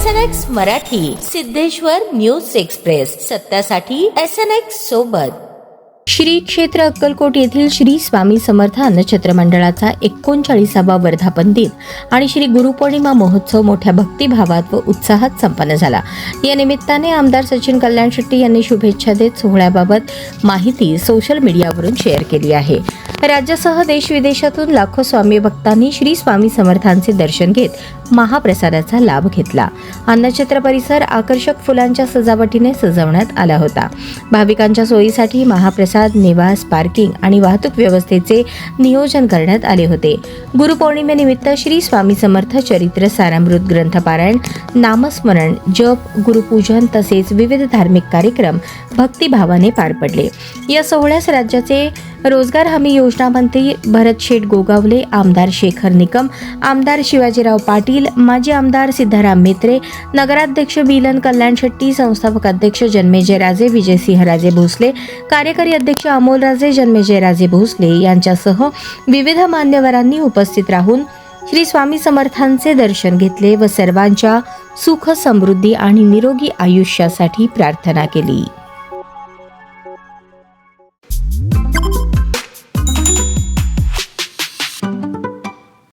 SNX Marathi, Siddheshwar news express, सत्यासाठी SNX सोबत. श्री क्षेत्र अक्कलकोट येथील श्री स्वामी समर्थ अन्नछत्र मंडळाचा 39वा वर्धापन दिन आणि श्री गुरुपौर्णिमा महोत्सव मोठ्या भक्तिभावात व उत्साहात संपन्न झाला. या निमित्ताने आमदार सचिन कल्याण शेट्टी यांनी शुभेच्छा देत सोहळ्याबाबत माहिती सोशल मीडियावरून शेअर केली आहे. राज्यासह देश विदेशातून लाखो स्वामी भक्तांनी श्री स्वामी समर्थांचे दर्शन घेत महाप्रसादाचा लाभ घेतला. अन्नछत्र परिसर आकर्षक फुलांच्या सजावटीने सजवण्यात आला होता. भाविकांच्या सोयीसाठी महाप्रसाद, निवास, पार्किंग आणि वाहतूक व्यवस्थेचे नियोजन करण्यात आले होते. गुरुपौर्णिमेनिमित्त श्री स्वामी समर्थ चरित्र सारामृत ग्रंथपारायण, नामस्मरण, जप, गुरुपूजन तसेच विविध धार्मिक कार्यक्रम भक्तिभावाने पार पडले. या सोहळ्यास राज्याचे रोजगार हमी योजना मंत्री भरत शेठ गोगावले, आमदार शेखर निकम, आमदार शिवाजीराव पाटील, माजी आमदार सिद्धाराम म्हेत्रे, नगराध्यक्ष बिलन कल्याण शेट्टी, संस्थापक अध्यक्ष जन्मेजय राजे, विजयसिंह राजे भोसले, कार्यकारी अध्यक्ष अमोल राजे, जन्मेजय राजे भोसले यांच्यासह विविध मान्यवरांनी उपस्थित राहून श्री स्वामी समर्थांचे दर्शन घेतले व सर्वांच्या सुख, समृद्धी आणि निरोगी आयुष्यासाठी प्रार्थना केली.